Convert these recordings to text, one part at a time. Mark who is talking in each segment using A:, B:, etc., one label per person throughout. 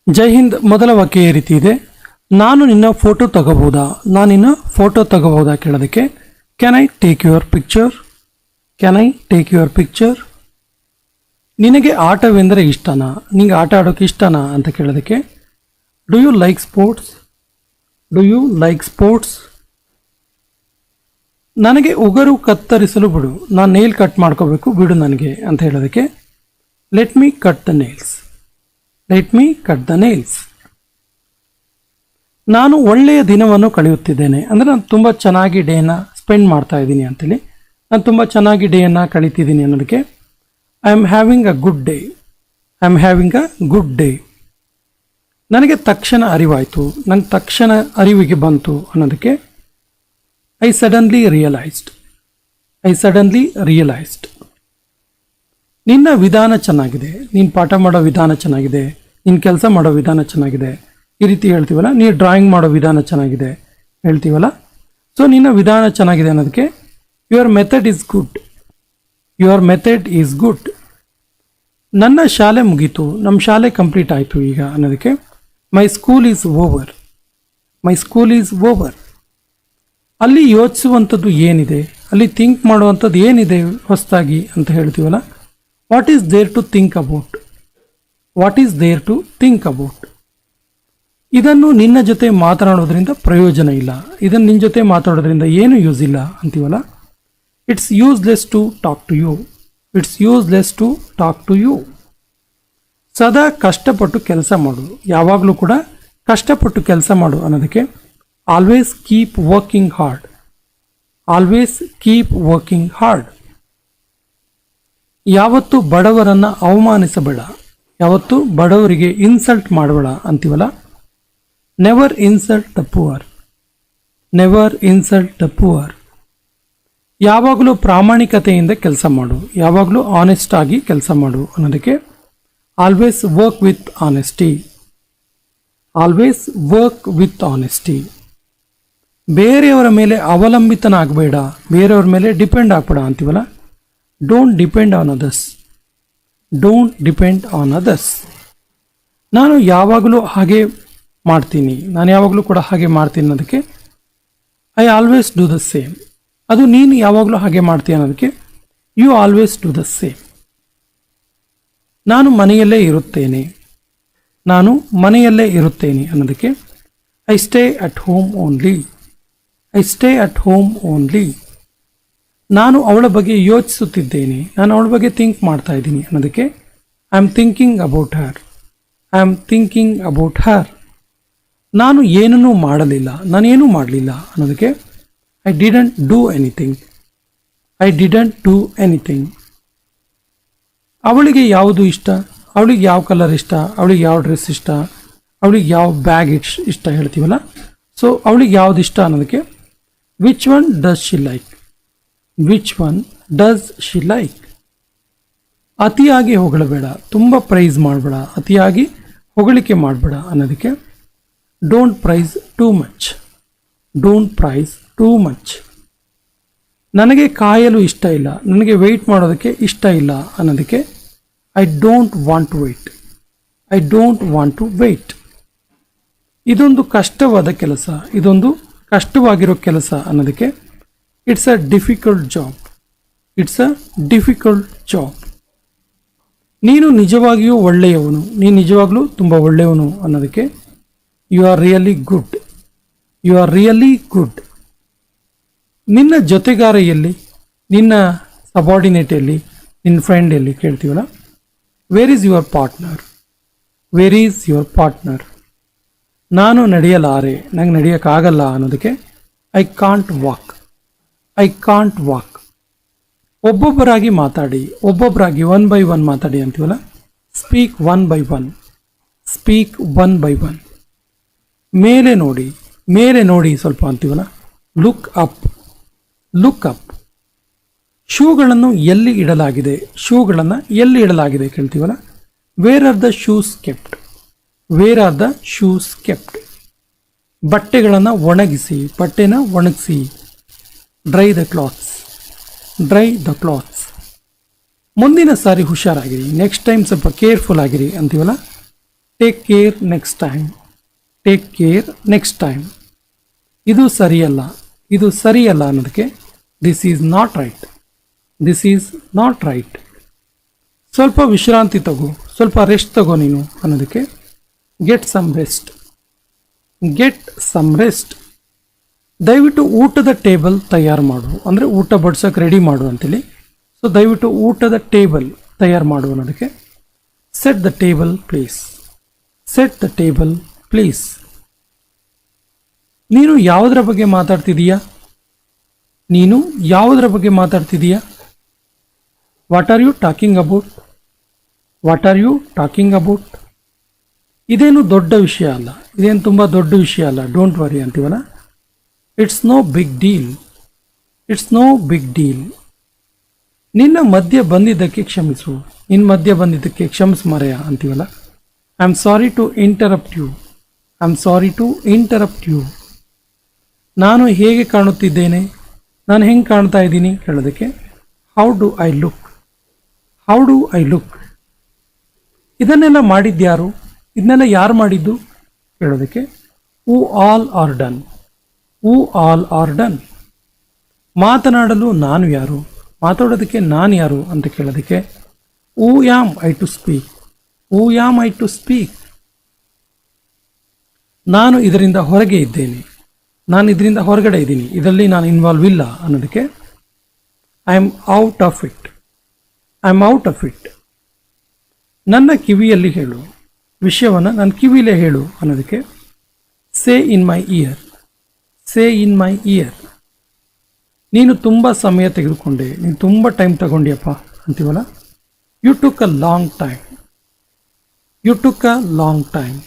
A: ಜೈ ಹಿಂದ್. ಮೊದಲ ವಾಕ್ಯ ಈ ರೀತಿ ಇದೆ, ನಾನು ನಿನ್ನ ಫೋಟೋ ತಗೋಬಹುದಾ, ನಾನು ನಿನ್ನ ಫೋಟೋ ತಗೋಬಹುದಾ ಕೇಳೋದಕ್ಕೆ can I take your picture, can I take your picture. ನಿನಗೆ ಆಟವೆಂದರೆ ಇಷ್ಟನಾ, ನಿಂಗೆ ಆಟ ಆಡೋಕೆ ಇಷ್ಟನಾ ಅಂತ ಕೇಳೋದಕ್ಕೆ do you like sports, do you like sports. ನನಗೆ ಉಗುರು ಕತ್ತರಿಸಲು ಬಿಡು, ನಾನು ನೇಲ್ ಕಟ್ ಮಾಡ್ಕೋಬೇಕು ಬಿಡು ನನಗೆ ಅಂತ ಹೇಳೋದಕ್ಕೆ let me cut the nails, let me cut the nails. ನಾನು ಒಳ್ಳೆಯ ದಿನವನ್ನು ಕಳೆಯುತ್ತಿದ್ದೇನೆ ಅಂದರೆ ನಾನು ತುಂಬ ಚೆನ್ನಾಗಿ ಡೇನ ಸ್ಪೆಂಡ್ ಮಾಡ್ತಾ ಇದ್ದೀನಿ ಅಂತೇಳಿ, ನಾನು ತುಂಬ ಚೆನ್ನಾಗಿ ಡೇಯನ್ನು ಕಳೀತಿದ್ದೀನಿ ಅನ್ನೋದಕ್ಕೆ I am having a good day, I am having a good day. ನನಗೆ ತಕ್ಷಣ ಅರಿವಾಯಿತು, ನನಗೆ ತಕ್ಷಣ ಅರಿವಿಗೆ ಬಂತು ಅನ್ನೋದಕ್ಕೆ I suddenly realised, I suddenly realised. ನಿನ್ನ ವಿಧಾನ ಚೆನ್ನಾಗಿದೆ, ನೀನು ಪಾಠ ಮಾಡೋ ವಿಧಾನ ಚೆನ್ನಾಗಿದೆ, ನಿನ್ನ ಕೆಲಸ ಮಾಡೋ ವಿಧಾನ ಚೆನ್ನಾಗಿದೆ ಈ ರೀತಿ ಹೇಳ್ತೀವಲ್ಲ. ನೀನು ಡ್ರಾಯಿಂಗ್ ಮಾಡೋ ವಿಧಾನ ಚೆನ್ನಾಗಿದೆ ಹೇಳ್ತೀವಲ್ಲ. ಸೊ ನಿನ್ನ ವಿಧಾನ ಚೆನ್ನಾಗಿದೆ ಅನ್ನೋದಕ್ಕೆ your method is good, your method is good. ನನ್ನ ಶಾಲೆ ಮುಗೀತು, ನಮ್ಮ ಶಾಲೆ ಕಂಪ್ಲೀಟ್ ಆಯಿತು ಈಗ ಅನ್ನೋದಕ್ಕೆ my school is over, my school is over. ಅಲ್ಲಿ ಯೋಚಿಸುವಂಥದ್ದು ಏನಿದೆ, ಅಲ್ಲಿ ಥಿಂಕ್ ಮಾಡುವಂಥದ್ದು ಏನಿದೆ ಹೊಸದಾಗಿ ಅಂತ ಹೇಳ್ತೀವಲ್ಲ. What is there to think about, what is there to think about. ಇದನ್ನು ನಿನ್ನ ಜೊತೆ ಮಾತನಾಡೋದ್ರಿಂದ ಪ್ರಯೋಜನ ಇಲ್ಲ, ಇದನ್ನು ನಿನ್ನ ಜೊತೆ ಮಾತಾಡೋದ್ರಿಂದ ಏನು ಯೂಸ್ ಇಲ್ಲ ಅಂತೀವಲ್ಲ. It's useless to talk to you, it's useless to talk to you. ಸದಾ ಕಷ್ಟಪಟ್ಟು ಕೆಲಸ ಮಾಡು, ಯಾವಾಗಲೂ ಕೂಡ ಕಷ್ಟಪಟ್ಟು ಕೆಲಸ ಮಾಡು ಅನ್ನೋದಕ್ಕೆ always keep working hard, always keep working hard. ಯಾವತ್ತು ಬಡವರನ್ನು ಅವಮಾನಿಸಬೇಡ, ಯಾವತ್ತು ಬಡವರಿಗೆ ಇನ್ಸಲ್ಟ್ ಮಾಡಬೇಡ ಅಂತೀವಲ್ಲ. Never insult the poor, never insult the poor. ಯಾವಾಗಲೂ ಪ್ರಾಮಾಣಿಕತೆಯಿಂದ ಕೆಲಸ ಮಾಡು, ಯಾವಾಗಲೂ ಆನೆಸ್ಟ್ ಆಗಿ ಕೆಲಸ ಮಾಡು ಅನ್ನೋದಕ್ಕೆ always work with honesty, always work with honesty. ಬೇರೆಯವರ ಮೇಲೆ ಅವಲಂಬಿತನಾಗಬೇಡ, ಬೇರೆಯವ್ರ ಮೇಲೆ ಡಿಪೆಂಡ್ ಆಗಬೇಡ ಅಂತೀವಲ್ಲ. Don't depend on others, don't depend on others. ನಾನು ಯಾವಾಗಲೂ ಹಾಗೆ ಮಾಡ್ತೀನಿ, ನಾನು ಯಾವಾಗಲೂ ಕೂಡ ಹಾಗೆ ಮಾಡ್ತೀನಿ ಅನ್ನೋದಕ್ಕೆ I always do the same. ಅದು ನೀನು ಯಾವಾಗಲೂ ಹಾಗೆ ಮಾಡ್ತೀಯ ಅನ್ನೋದಕ್ಕೆ you always do the same. ನಾನು ಮನೆಯಲ್ಲೇ ಇರುತ್ತೇನೆ, ನಾನು ಮನೆಯಲ್ಲೇ ಇರುತ್ತೇನೆ ಅನ್ನೋದಕ್ಕೆ I stay at home only, I stay at home only. ನಾನು ಅವಳ ಬಗ್ಗೆ ಯೋಚಿಸುತ್ತಿದ್ದೇನೆ, ನಾನು ಅವಳ ಬಗ್ಗೆ ಥಿಂಕ್ ಮಾಡ್ತಾ ಇದ್ದೀನಿ ಅನ್ನೋದಕ್ಕೆ I am thinking about her, I am thinking about her. ನಾನು ಏನನ್ನೂ ಮಾಡಲಿಲ್ಲ, ನಾನೇನೂ ಮಾಡಲಿಲ್ಲ ಅನ್ನೋದಕ್ಕೆ I didn't do anything, I didn't do anything. ಅವಳಿಗೆ ಯಾವುದು ಇಷ್ಟ, ಅವಳಿಗೆ ಯಾವ ಕಲರ್ ಇಷ್ಟ, ಅವಳಿಗೆ ಯಾವ ಡ್ರೆಸ್ ಇಷ್ಟ, ಅವಳಿಗೆ ಯಾವ ಬ್ಯಾಗ್ ಇಷ್ಟ ಹೇಳ್ತೀವಲ್ಲ. ಸೊ ಅವಳಿಗೆ ಯಾವುದು ಇಷ್ಟ ಅನ್ನೋದಕ್ಕೆ which one does she like, which one does she like. ಅತಿಯಾಗಿ ಹೊಗಳಬೇಡ, ತುಂಬ ಪ್ರೈಸ್ ಮಾಡಬೇಡ, ಅತಿಯಾಗಿ ಹೊಗಳಿಕೆ ಮಾಡಬೇಡ ಅನ್ನೋದಕ್ಕೆ don't praise too much, don't praise too much. ನನಗೆ ಕಾಯಲು ಇಷ್ಟ ಇಲ್ಲ, ನನಗೆ ವೆಯ್ಟ್ ಮಾಡೋದಕ್ಕೆ ಇಷ್ಟ ಇಲ್ಲ ಅನ್ನೋದಕ್ಕೆ I don't want to wait, I don't want to wait. ಇದೊಂದು ಕಷ್ಟವಾದ ಕೆಲಸ, ಇದೊಂದು ಕಷ್ಟವಾಗಿರೋ ಕೆಲಸ ಅನ್ನೋದಕ್ಕೆ it's a difficult job, it's a difficult job. ನೀನು ನಿಜವಾಗಿಯೂ ಒಳ್ಳೆಯವನು, ನೀನು ನಿಜವಾಗ್ಲೂ ತುಂಬ ಒಳ್ಳೆಯವನು ಅನ್ನೋದಕ್ಕೆ ಯು ಆರ್ ರಿಯಲಿ ಗುಡ್, ಯು ಆರ್ ರಿಯಲಿ ಗುಡ್. ನಿನ್ನ ಜೊತೆಗಾರ ಎಲ್ಲಿ, ನಿನ್ನ ಸಬಾರ್ಡಿನೇಟ್ ಎಲ್ಲಿ, ನಿನ್ನ ಫ್ರೆಂಡ್ ಎಲ್ಲಿ ಕೇಳ್ತೀವಲ್ಲ. Where is your partner, where is your partner. ನಾನು ನಡೆಯಲಾರೆ, ನಂಗೆ ನಡೆಯೋಕ್ಕಾಗಲ್ಲ ಅನ್ನೋದಕ್ಕೆ I can't walk, I can't walk. ಒಬ್ಬೊಬ್ಬರಾಗಿ ಮಾತಾಡಿ, ಒಬ್ಬೊಬ್ಬರಾಗಿ ಒನ್ ಬೈ ಒನ್ ಮಾತಾಡಿ ಅಂತೀವಲ್ಲ. Speak one by one, speak one by one. ಮೇಲೆ ನೋಡಿ, ಮೇಲೆ ನೋಡಿ ಸ್ವಲ್ಪ ಅಂತೀವಲ್ಲ. Look up, look up. ಶೂಗಳನ್ನು ಎಲ್ಲಿ ಇಡಲಾಗಿದೆ, ಶೂಗಳನ್ನು ಎಲ್ಲಿ ಇಡಲಾಗಿದೆ ಕೇಳ್ತೀವಲ್ಲ. Where are the shoes kept, where are the shoes kept. ಬಟ್ಟೆಗಳನ್ನು ಒಣಗಿಸಿ, ಬಟ್ಟೆನ ಒಣಗಿಸಿ. Dry the clothes, dry the clothes. ಮುಂದಿನ ಸಾರಿ ಹುಷಾರಾಗಿರಿ, ನೆಕ್ಸ್ಟ್ ಟೈಮ್ ಸ್ವಲ್ಪ ಕೇರ್ಫುಲ್ ಆಗಿರಿ ಅಂತೀವಲ್ಲ. Take care next time, take care next time. ಇದು ಸರಿಯಲ್ಲ, ಇದು ಸರಿಯಲ್ಲ ಅನ್ನೋದಕ್ಕೆ this is not right, this is not right. ಸ್ವಲ್ಪ ವಿಶ್ರಾಂತಿ ತಗೋ, ಸ್ವಲ್ಪ ರೆಸ್ಟ್ ತಗೋ ನೀನು ಅನ್ನೋದಕ್ಕೆ get some rest, get some rest. ದಯವಿಟ್ಟು ಊಟದ ಟೇಬಲ್ ತಯಾರು ಮಾಡು, ಅಂದರೆ ಊಟ ಬಡ್ಸೋಕೆ ರೆಡಿ ಮಾಡು ಅಂತೇಳಿ. ಸೊ ದಯವಿಟ್ಟು ಊಟದ ಟೇಬಲ್ ತಯಾರು ಮಾಡು ಅನ್ನೋದಕ್ಕೆ set the table please, set the table please. ನೀನು ಯಾವುದರ ಬಗ್ಗೆ ಮಾತಾಡ್ತಿದೀಯಾ, ನೀನು ಯಾವುದರ ಬಗ್ಗೆ ಮಾತಾಡ್ತಿದೀಯಾ? What are you talking about, what are you talking about. ಇದೇನು ದೊಡ್ಡ ವಿಷಯ ಅಲ್ಲ, ಇದೇನು ತುಂಬ ದೊಡ್ಡ ವಿಷಯ ಅಲ್ಲ, ಡೋಂಟ್ ವರಿ ಅಂತೀವಲ್ಲ. It's no big deal, it's no big deal. ನಿನ್ನ ಮಧ್ಯೆ ಬಂದಿದ್ದಕ್ಕೆ ಕ್ಷಮಿಸು, ನಿನ್ನ ಮಧ್ಯೆ ಬಂದಿದ್ದಕ್ಕೆ ಕ್ಷಮಿಸು ಮರೆಯ ಅಂತೀವಲ್ಲ. I am sorry to interrupt you, I am sorry to interrupt you. ನಾನು ಹೇಗೆ ಕಾಣುತ್ತಿದ್ದೇನೆ, ನಾನು ಹೆಂಗೆ ಕಾಣ್ತಾ ಇದ್ದೀನಿ ಹೇಳೋದಕ್ಕೆ how do I look, how do I look. ಇದನ್ನೆಲ್ಲ ಮಾಡಿದ್ಯಾರು, ಇದನ್ನೆಲ್ಲ ಯಾರು ಮಾಡಿದ್ದು ಹೇಳೋದಕ್ಕೆ who all are done, who all are done. ಮಾತನಾಡಲು ನಾನು ಯಾರು, ಮಾತಾಡೋದಕ್ಕೆ ನಾನು ಯಾರು ಅಂತ ಕೇಳೋದಕ್ಕೆ who am I to speak, who am I to speak. ನಾನು ಇದರಿಂದ ಹೊರಗೆ ಇದ್ದೇನೆ, ನಾನು ಇದರಿಂದ ಹೊರಗಡೆ ಇದ್ದೀನಿ, ಇದರಲ್ಲಿ ನಾನು ಇನ್ವಾಲ್ವ್ ಇಲ್ಲ ಅನ್ನೋದಕ್ಕೆ I am out of it, I am out of it. ನನ್ನ ಕಿವಿಯಲ್ಲಿ ಹೇಳು, ವಿಷಯವನ್ನು ನನ್ನ ಕಿವಿಲೇ ಹೇಳು ಅನ್ನೋದಕ್ಕೆ ಸೇ ಇನ್ ಮೈ ಇಯರ್, ಸೇ ಇನ್ ಮೈ ಇಯರ್. ನೀನು ತುಂಬ ಸಮಯ ತೆಗೆದುಕೊಂಡೆ, ನೀನು ತುಂಬ ಟೈಮ್ ತಗೊಂಡ್ಯಪ್ಪ ಅಂತೀವಲ್ಲ. You took a long time, you took a long time.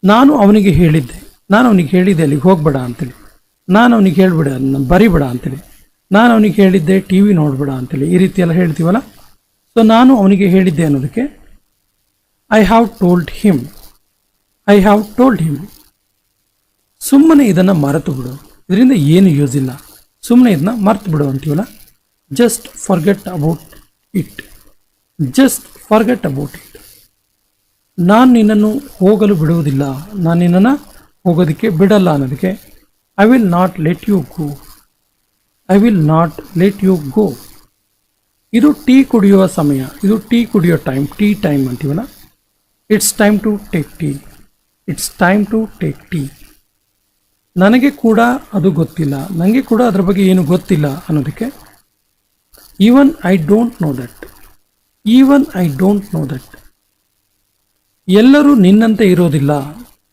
A: ನಾನು ಅವನಿಗೆ ಹೇಳಿದ್ದೆ, ನಾನು ಅವನಿಗೆ ಹೇಳಿದ್ದೆ ಅಲ್ಲಿಗೆ ಹೋಗ್ಬೇಡ ಅಂತೇಳಿ, ನಾನು ಅವನಿಗೆ ಹೇಳ್ಬೇಡ ಬರಿಬೇಡ ಅಂತೇಳಿ, ನಾನು ಅವನಿಗೆ ಹೇಳಿದ್ದೆ ಟಿ ವಿ ನೋಡಬೇಡ ಅಂತೇಳಿ, ಈ ರೀತಿ ಎಲ್ಲ ಹೇಳ್ತೀವಲ್ಲ. ಸೊ ನಾನು ಅವನಿಗೆ ಹೇಳಿದ್ದೆ ಅನ್ನೋದಕ್ಕೆ I have told him, I have told him. ಸುಮ್ಮನೆ ಇದನ್ನು ಮರೆತು ಬಿಡು, ಇದರಿಂದ ಏನು ಯೂಸ್ ಇಲ್ಲ, ಸುಮ್ಮನೆ ಇದನ್ನ ಮರೆತು ಬಿಡು ಅಂತೀವಲ್ಲ. Just forget about it, just forget about it. ನಾನು ನಿನ್ನನ್ನು ಹೋಗಲು ಬಿಡುವುದಿಲ್ಲ, ನಾನು ನಿನ್ನನ್ನು ಹೋಗೋದಕ್ಕೆ ಬಿಡಲ್ಲ ಅನ್ನೋದಕ್ಕೆ I will not let you go, I will not let you go. ಇದು ಟೀ ಕುಡಿಯುವ ಸಮಯ, ಇದು ಟೀ ಕುಡಿಯೋ ಟೈಮ್, ಟೀ ಟೈಮ್ ಅಂತೀವಲ್ಲ. It's time to take tea, it's time to take tea. ನನಗೆ ಕೂಡ ಅದು ಗೊತ್ತಿಲ್ಲ, ನನಗೆ ಕೂಡ ಅದರ ಬಗ್ಗೆ ಏನು ಗೊತ್ತಿಲ್ಲ ಅನ್ನೋದಕ್ಕೆ even I don't know that, even I don't know that. ಎಲ್ಲರೂ ನಿನ್ನಂತೆ ಇರೋದಿಲ್ಲ,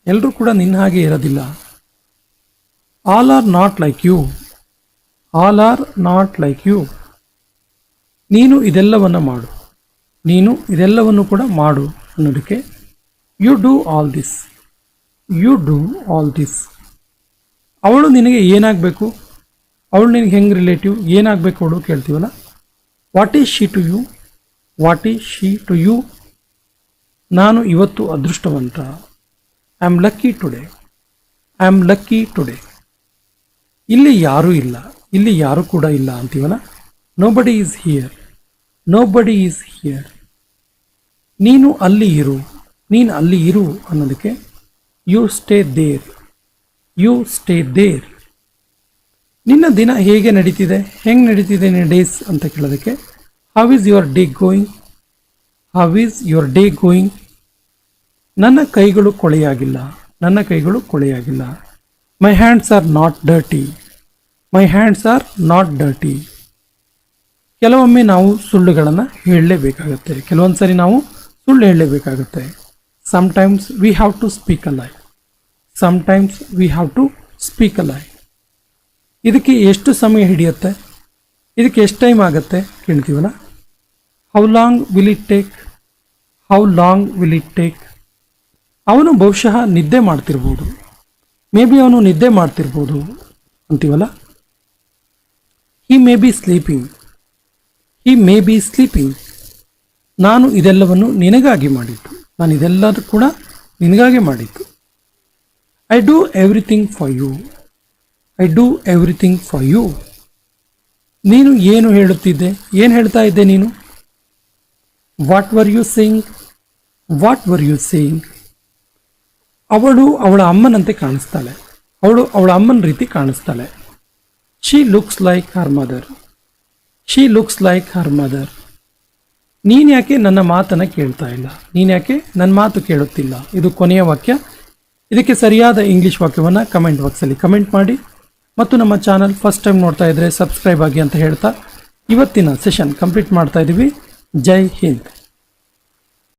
A: ಎಲ್ಲರೂ ಕೂಡ ನಿನ್ನ ಹಾಗೆ ಇರೋದಿಲ್ಲ. All are not like you, all are not like you. ನೀನು ಇದೆಲ್ಲವನ್ನು ಮಾಡು, ನೀನು ಇದೆಲ್ಲವನ್ನು ಕೂಡ ಮಾಡು ಅನ್ನೋದಕ್ಕೆ you do all this, you do all this. ಅವಳು ನಿನಗೆ ಏನಾಗಬೇಕು, ಅವಳು ನಿನಗೆ ಹೆಂಗೆ ರಿಲೇಟಿವ್, ಏನಾಗಬೇಕು ಅವಳು ಕೇಳ್ತೀವಲ್ಲ. What is she to you, what is she to you. ನಾನು ಇವತ್ತು ಅದೃಷ್ಟವಂತ, I am lucky today, I am lucky today. ಇಲ್ಲಿ ಯಾರೂ ಇಲ್ಲ, ಇಲ್ಲಿ ಯಾರೂ ಕೂಡ ಇಲ್ಲ ಅಂತೀವಲ್ಲ. Nobody is here, nobody is here. ನೀನು ಅಲ್ಲಿ ಇರು, ನೀನು ಅಲ್ಲಿ ಇರು ಅನ್ನೋದಕ್ಕೆ you stay there, you stay there. ನಿನ್ನ ದಿನ ಹೇಗೆ ನಡೀತಿದೆ, ಹೆಂಗೆ ನಡೀತಿದೆ ನಿನ್ನ ಡೇಸ್ ಅಂತ ಕೇಳೋದಕ್ಕೆ how is your day going, how is your day going. ನನ್ನ ಕೈಗಳು ಕೊಳೆಯಾಗಿಲ್ಲ, ನನ್ನ ಕೈಗಳು ಕೊಳೆಯಾಗಿಲ್ಲ. My hands are not dirty, my hands are not dirty. ಕೆಲವೊಮ್ಮೆ ನಾವು ಸುಳ್ಳುಗಳನ್ನು ಹೇಳಲೇಬೇಕಾಗತ್ತೆ, ಕೆಲವೊಂದು ಸರಿ ನಾವು ಸುಳ್ಳು ಹೇಳಲೇಬೇಕಾಗತ್ತೆ. Sometimes we have to speak a lie, sometimes we have to speak a lie. ಇದಕ್ಕೆ ಎಷ್ಟು ಸಮಯ ಹಿಡಿಯುತ್ತೆ, ಇದಕ್ಕೆ ಎಷ್ಟು ಟೈಮ್ ಆಗುತ್ತೆ ಕೇಳ್ತೀವಲ್ಲ. How long will it take, how long will it take. ಅವನು ಬಹುಶಃ ನಿದ್ದೆ ಮಾಡ್ತಿರ್ಬೋದು, ಮೇ ಬಿ ಅವನು ನಿದ್ದೆ ಮಾಡ್ತಿರ್ಬೋದು ಅಂತೀವಲ್ಲ. He may be sleeping, he may be sleeping. ನಾನು ಇದೆಲ್ಲವನ್ನು ನಿನಗಾಗಿ ಮಾಡಿದ್ದು, ನಾನು ಇದೆಲ್ಲದೂ ಕೂಡ ನಿನಗಾಗಿ ಮಾಡಿದ್ದು. I do everything for you, I do everything for you. ನೀನು ಏನು ಹೇಳುತ್ತಿದ್ದೆ, ಏನು ಹೇಳ್ತಾ ಇದ್ದೆ ನೀನು? What were you saying, what were you saying? ಅವಳು ಅವಳ ಅಮ್ಮನಂತೆ ಕಾಣಿಸ್ತಾಳೆ. ಅವಳು ಅವಳ ಅಮ್ಮನ ರೀತಿ ಕಾಣಿಸ್ತಾಳೆ. She looks like her mother. She looks like her mother. ನೀನು ಯಾಕೆ ನನ್ನ ಮಾತನ್ನು ಕೇಳ್ತಾ ಇಲ್ಲ? ನೀನು ಯಾಕೆ ನನ್ನ ಮಾತು ಕೇಳುತ್ತಿಲ್ಲ? ಇದು ಕೊನೆಯ ವಾಕ್ಯ. ಇದಕ್ಕೆ ಸರಿಯಾದ ಇಂಗ್ಲೀಷ್ ವಾಕ್ಯವನ್ನು ಕಮೆಂಟ್ ಬಾಕ್ಸಲ್ಲಿ ಕಮೆಂಟ್ ಮಾಡಿ ಮತ್ತು ನಮ್ಮ ಚಾನಲ್ ಫಸ್ಟ್ ಟೈಮ್ ನೋಡ್ತಾ ಇದ್ದರೆ ಸಬ್ಸ್ಕ್ರೈಬ್ ಆಗಿ ಅಂತ ಹೇಳ್ತಾ ಇವತ್ತಿನ ಸೆಷನ್ ಕಂಪ್ಲೀಟ್ ಮಾಡ್ತಾ ಇದ್ದೀವಿ. ಜೈ ಹಿಂದ್.